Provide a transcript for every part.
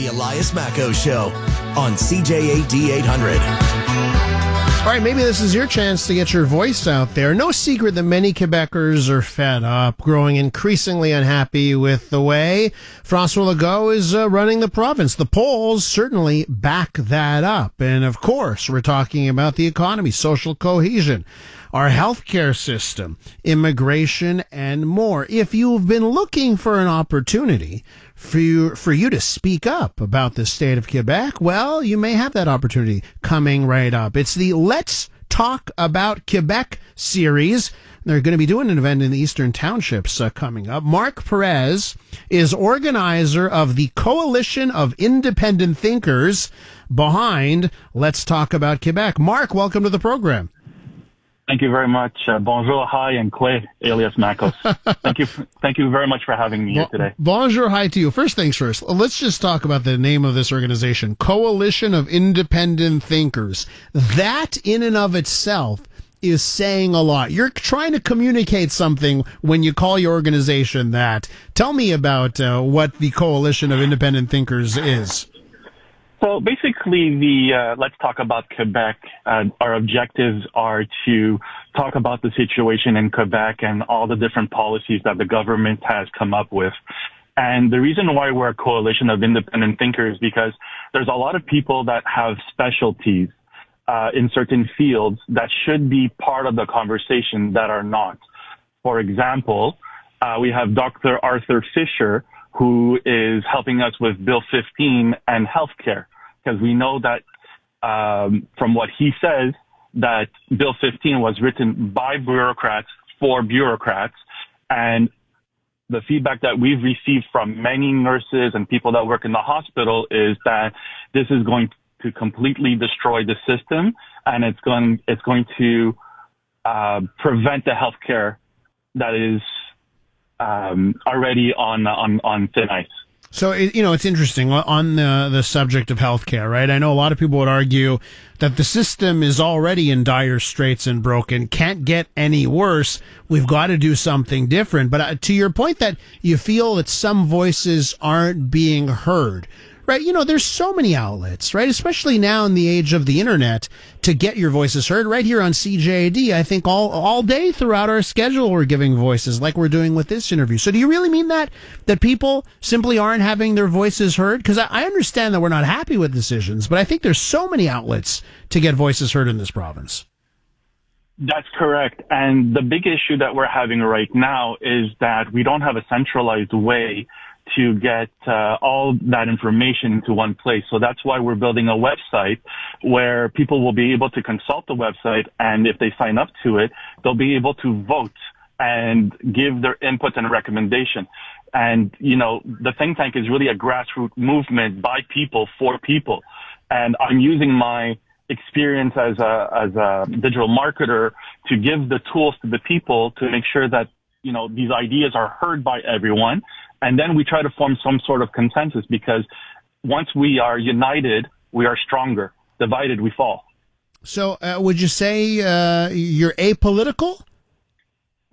The Elias Makos Show on CJAD 800. All right, maybe this is your chance to get your voice out there. No secret that many Quebecers are fed up, growing increasingly unhappy with the way François Legault is running the province. The polls certainly back that up. And of course, we're talking about the economy, social cohesion, our healthcare system, immigration, and more. If you've been looking for an opportunity for you to speak up about the state of Quebec, well, you may have that opportunity coming right up. It's the Let's Talk About Quebec series. They're going to be doing an event in the Eastern Townships coming up. Marc Perez is organizer of the Coalition of Independent Thinkers behind Let's Talk About Quebec. Marc, welcome to the program. Thank you very much. Bonjour, hi, and Kwe, Elias Makos. Thank you very much for having me here today. Bonjour, hi to you. First things first, let's just talk about the name of this organization, Coalition of Independent Thinkers. That in and of itself is saying a lot. You're trying to communicate something when you call your organization that. Tell me about what the Coalition of Independent Thinkers is. So basically, Let's Talk About Quebec, our objectives are to talk about the situation in Quebec and all the different policies that the government has come up with. And the reason why we're a coalition of independent thinkers is because there's a lot of people that have specialties in certain fields that should be part of the conversation that are not. For example, we have Dr. Arthur Fisher, who is helping us with Bill 15 and healthcare. Because we know that from what he says, that Bill 15 was written by bureaucrats for bureaucrats. And the feedback that we've received from many nurses and people that work in the hospital is that this is going to completely destroy the system, and it's going to prevent the healthcare that is already on thin ice. So, it's interesting on the subject of healthcare, right? I know a lot of people would argue that the system is already in dire straits and broken, can't get any worse. We've got to do something different. But to your point that you feel that some voices aren't being heard, right? There's so many outlets, right? Especially now in the age of the internet to get your voices heard. Right here on CJAD, I think all day throughout our schedule, we're giving voices like we're doing with this interview. So do you really mean that people simply aren't having their voices heard? Because I understand that we're not happy with decisions, but I think there's so many outlets to get voices heard in this province. That's correct. And the big issue that we're having right now is that we don't have a centralized way to get all that information into one place. So that's why we're building a website where people will be able to consult the website, and if they sign up to it, they'll be able to vote and give their input and recommendation. And, the think tank is really a grassroots movement by people for people. And I'm using my experience as a digital marketer to give the tools to the people to make sure that, these ideas are heard by everyone. And then we try to form some sort of consensus, because once we are united, we are stronger. Divided, we fall. So would you say you're apolitical?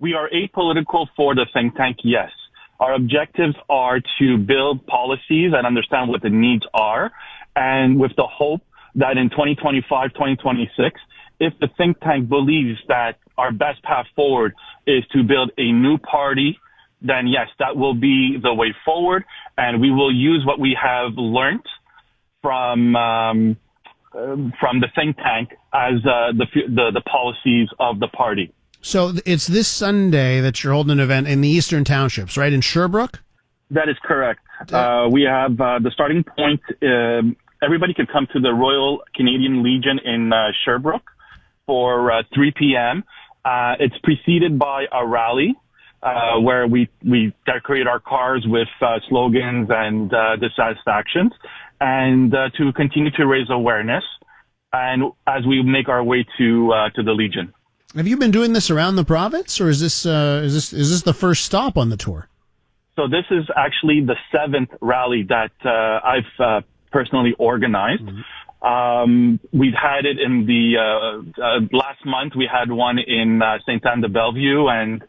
We are apolitical for the think tank, yes. Our objectives are to build policies and understand what the needs are, and with the hope that in 2025, 2026, if the think tank believes that our best path forward is to build a new party, then yes, that will be the way forward, and we will use what we have learned from the think tank as the policies of the party. So it's this Sunday that you're holding an event in the Eastern Townships, right, in Sherbrooke? That is correct. We have the starting point. Everybody could come to the Royal Canadian Legion in Sherbrooke for 3 p.m. It's preceded by a rally where we decorate our cars with slogans and dissatisfactions, and to continue to raise awareness, and as we make our way to the Legion. Have you been doing this around the province, or is this the first stop on the tour? So this is actually the 7th rally that I've personally organized. Mm-hmm. We've had it in the last month. We had one in Sainte-Anne-de-Bellevue, and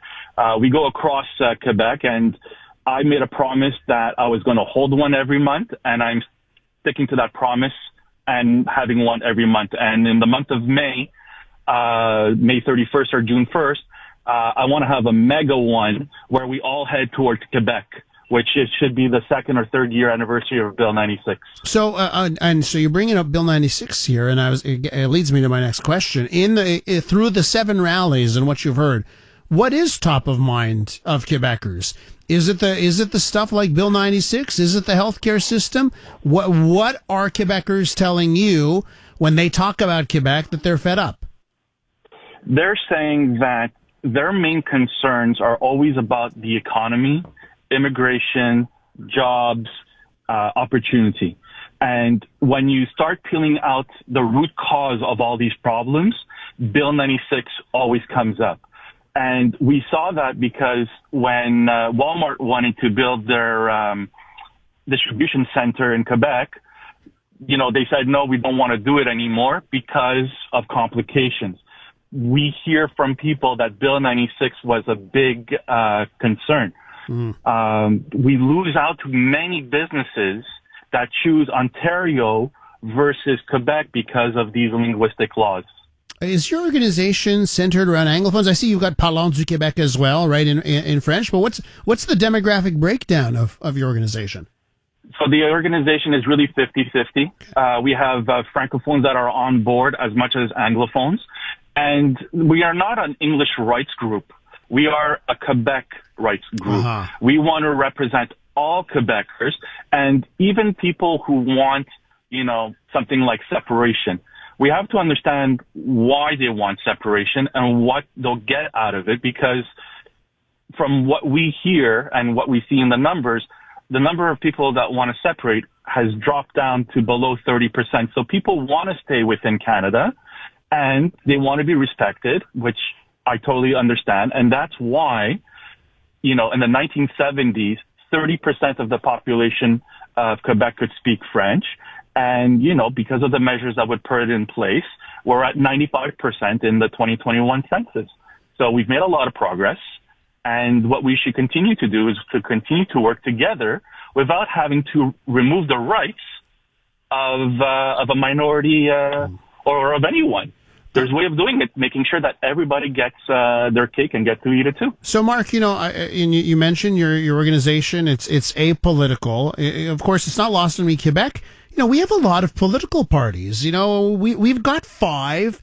we go across Quebec. And I made a promise that I was going to hold one every month, and I'm sticking to that promise and having one every month. And in the month of May 31st or June 1st, I want to have a mega one where we all head towards Quebec, which it should be the second or third year anniversary of Bill 96. So, and so you're bringing up Bill 96 here, and it leads me to my next question. Through the 7 rallies and what you've heard, what is top of mind of Quebecers? Is it the stuff like Bill 96? Is it the healthcare system? What are Quebecers telling you when they talk about Quebec that they're fed up? They're saying that their main concerns are always about the economy, immigration, jobs, opportunity. And when you start peeling out the root cause of all these problems, Bill 96 always comes up. And we saw that because when Walmart wanted to build their distribution center in Quebec, they said, no, we don't want to do it anymore because of complications. We hear from people that Bill 96 was a big concern. We lose out to many businesses that choose Ontario versus Quebec because of these linguistic laws. Is your organization centered around Anglophones? I see you've got Parlons du Québec as well, right, in French. But what's the demographic breakdown of your organization? So the organization is really 50-50. We have Francophones that are on board as much as Anglophones. And we are not an English rights group. We are a Quebec rights group. We want to represent all Quebecers and even people who want, something like separation. We have to understand why they want separation and what they'll get out of it, because from what we hear and what we see in the numbers, the number of people that want to separate has dropped down to below 30%. So people want to stay within Canada and they want to be respected, which I totally understand. And that's why, in the 1970s, 30% of the population of Quebec could speak French. And, because of the measures that would put it in place, we're at 95% in the 2021 census. So we've made a lot of progress. And what we should continue to do is to continue to work together without having to remove the rights of a minority or of anyone. There's a way of doing it, making sure that everybody gets their cake and gets to eat it too. So, Mark, you mentioned your organization. It's apolitical. Of course, it's not lost on me. Quebec, we have a lot of political parties. We've got 5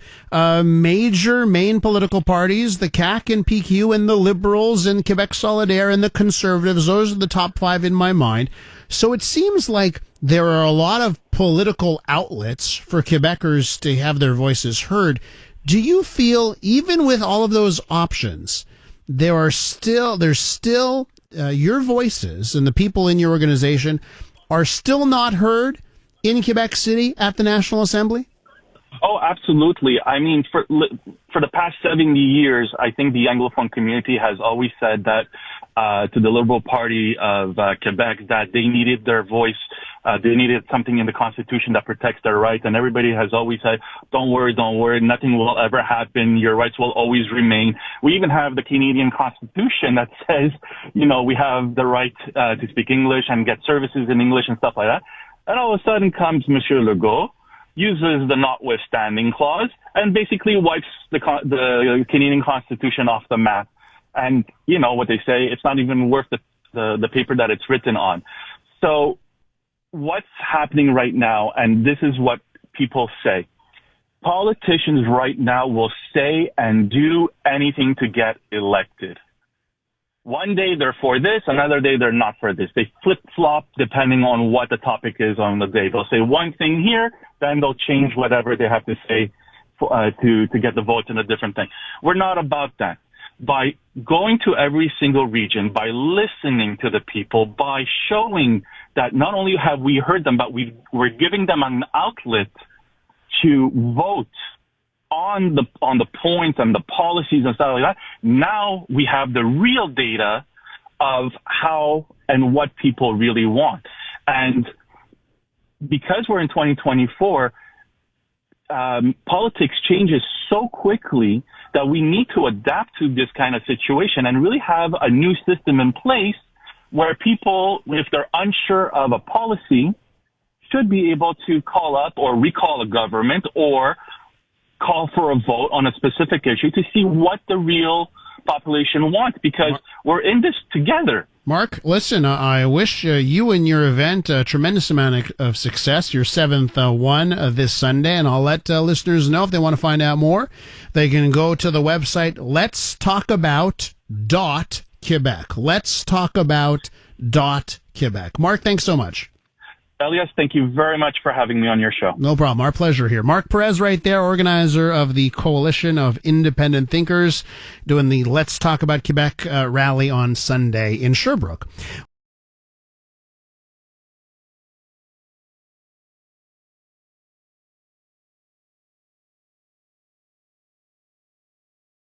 major main political parties: the CAQ and PQ and the Liberals and Quebec Solidaire and the Conservatives. Those are the top 5 in my mind. So it seems like there are a lot of political outlets for Quebecers to have their voices heard. Do you feel, even with all of those options, there's still your voices and the people in your organization are still not heard in Quebec City at the National Assembly? Oh, absolutely. I mean, for the past 70 years, I think the Anglophone community has always said that to the Liberal Party of Quebec that they needed their voice. They needed something in the Constitution that protects their rights. And everybody has always said, don't worry, nothing will ever happen. Your rights will always remain. We even have the Canadian Constitution that says, we have the right to speak English and get services in English and stuff like that. And all of a sudden comes Monsieur Legault, uses the notwithstanding clause, and basically wipes the Canadian Constitution off the map. And you know what they say, it's not even worth the paper that it's written on. So what's happening right now, and this is what people say, politicians right now will say and do anything to get elected. One day they're for this, another day they're not for this. They flip-flop depending on what the topic is on the day. They'll say one thing here, then they'll change whatever they have to say to get the votes in a different thing. We're not about that. By going to every single region, by listening to the people, by showing that not only have we heard them, but we're giving them an outlet to vote on the points and the policies and stuff like that. Now we have the real data of how and what people really want. And because we're in 2024, politics changes so quickly that we need to adapt to this kind of situation and really have a new system in place where people, if they're unsure of a policy, should be able to call up or recall a government or call for a vote on a specific issue to see what the real population wants, because we're in this together. Mark, listen, I wish you and your event a tremendous amount of success, your 7th one this Sunday, and I'll let listeners know if they want to find out more. They can go to the website letstalkabout.quebec. Letstalkabout.quebec. Mark, thanks so much. Elias, thank you very much for having me on your show. No problem. Our pleasure here. Marc Perez right there, organizer of the Coalition of Independent Thinkers, doing the Let's Talk About Quebec rally on Sunday in Sherbrooke.